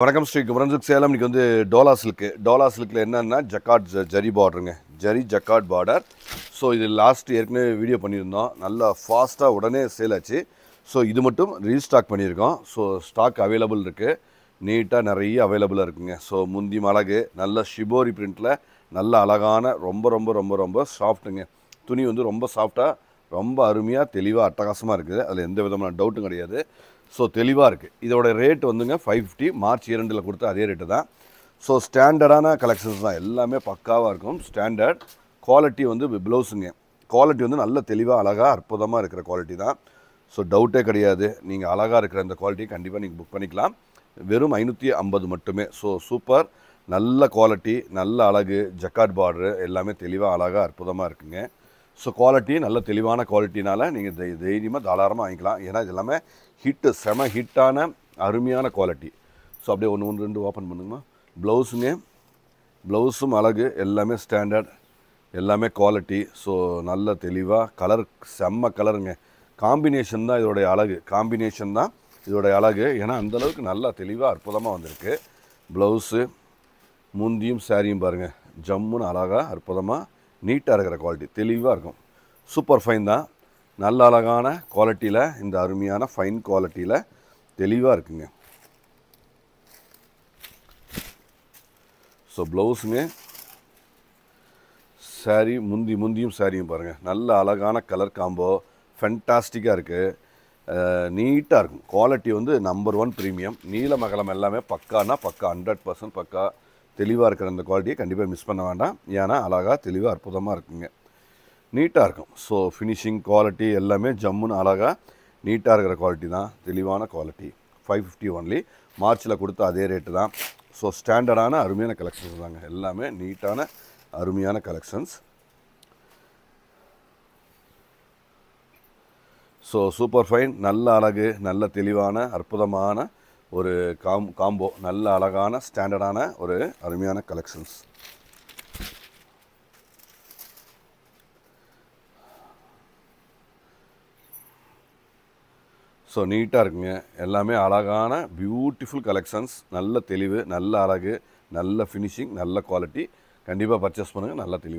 வணக்கம் ஸ்ரீ குமரன்சுக் சேலம். இன்றைக்கி வந்து டோலா சில்கில் என்னென்னா ஜக்கார்ட் ஜரி பார்டருங்க, ஜரி ஜக்கார்ட் பார்டர். ஸோ இது லாஸ்ட் ஏற்கனவே வீடியோ பண்ணியிருந்தோம், நல்லா ஃபாஸ்ட்டாக உடனே சேல் ஆச்சு. ஸோ இது மட்டும் ரீஸ்டாக் பண்ணியிருக்கோம். ஸோ ஸ்டாக் அவைலபிள் இருக்குது, நீட்டாக நிறைய அவைலபிளாக இருக்குங்க. ஸோ முந்தி மலகு நல்ல ஷிபோரி பிரிண்ட்டில் நல்ல அழகான ரொம்ப ரொம்ப ரொம்ப ரொம்ப சாஃப்ட்டுங்க. துணி வந்து ரொம்ப சாஃப்டாக ரொம்ப அருமையாக தெளிவாக அட்டகாசமாக இருக்குது. அதில் எந்த விதமான டவுட்டும் கிடையாது. ஸோ தெளிவாக இருக்குது. இதோட ரேட் வந்துங்க 550. மார்ச் 2 கொடுத்த அதே ரேட்டு தான். ஸோ ஸ்டாண்டர்டான கலெக்ஷன்ஸ் தான், எல்லாமே பக்காவாக இருக்கும். ஸ்டாண்டர்ட் குவாலிட்டி வந்து ப்ளவுஸுங்க, குவாலிட்டி வந்து நல்ல தெளிவாக அழகாக அற்புதமாக இருக்கிற குவாலிட்டி தான். ஸோ டவுட்டே கிடையாது. நீங்கள் அழகாக இருக்கிற இந்த குவாலிட்டியை கண்டிப்பாக நீங்கள் புக் பண்ணிக்கலாம். வெறும் 550 மட்டுமே. ஸோ சூப்பர், நல்ல குவாலிட்டி, நல்ல அழகு, ஜக்கார்ட் பார்டரு எல்லாமே தெளிவாக அழகாக அற்புதமாக இருக்குங்க. ஸோ குவாலிட்டி நல்ல தெளிவான குவாலிட்டினால் நீங்கள் தைரியமாக தாராளமாக வாங்கிக்கலாம். ஏன்னா இது எல்லாமே ஹிட்டு, செம ஹிட்டான அருமையான குவாலிட்டி. ஸோ அப்படியே ஒன்று ரெண்டு ஓப்பன் பண்ணுங்கம்மா. ப்ளவுஸுங்க, ப்ளவுஸும் அழகு, எல்லாமே ஸ்டாண்டர்ட், எல்லாமே குவாலிட்டி. ஸோ நல்ல தெளிவாக கலர், செம்ம கலருங்க. காம்பினேஷன் தான் இதோடைய அழகு, காம்பினேஷன் தான் இதோடைய அழகு. ஏன்னா அந்தளவுக்கு நல்லா தெளிவாக அற்புதமாக வந்திருக்கு. ப்ளவுஸு, முந்தியும் சாரியும் பாருங்கள், ஜம்முன்னு அழகாக அற்புதமாக நீட்டாக இருக்கிற குவாலிட்டி, தெளிவாக இருக்கும். சூப்பர் ஃபைன் தான், நல்ல அழகான குவாலிட்டியில், இந்த அருமையான ஃபைன் குவாலிட்டியில் தெளிவாக இருக்குங்க. ஸோ ப்ளவுஸுங்க, சாரீ, முந்தியும் சாரியும் பாருங்கள், நல்ல அழகான கலர் காம்போ, ஃபென்டாஸ்டிக்காக இருக்குது, நீட்டாக இருக்கும். குவாலிட்டி வந்து நம்பர் 1 ப்ரீமியம். நீல மகலம் எல்லாமே பக்கானா பக்கா, 100% பக்கா தெளிவாக இருக்கிற அந்த குவாலிட்டியை கண்டிப்பாக மிஸ் பண்ண வேண்டாம். ஏன்னா அழகாக தெளிவாக அற்புதமாக இருக்குங்க, நீட்டாக இருக்கும். ஸோ ஃபினிஷிங் குவாலிட்டி எல்லாமே ஜம்முன்னு அழகாக நீட்டாக இருக்கிற குவாலிட்டி தான், தெளிவான குவாலிட்டி. 550 ஒன்லி. மார்ச்சில் கொடுத்த அதே ரேட்டு தான். ஸோ ஸ்டாண்டர்டான அருமையான கலெக்ஷன்ஸ் தாங்க, எல்லாமே நீட்டான அருமையான கலெக்ஷன்ஸ். ஸோ சூப்பர் ஃபைன், நல்ல அழகு, நல்ல தெளிவான அற்புதமான ஒரு காம்போ, நல்ல அழகான ஸ்டாண்டர்டான ஒரு அருமையான கலெக்ஷன்ஸ். ஸோ நீட்டாக இருக்குங்க, எல்லாமே அழகான பியூட்டிஃபுல் கலெக்ஷன்ஸ். நல்ல தெளிவு, நல்ல அழகு, நல்ல ஃபினிஷிங், நல்ல குவாலிட்டி. கண்டிப்பாக பர்ச்சேஸ் பண்ணுங்கள், நல்ல தெளிவு.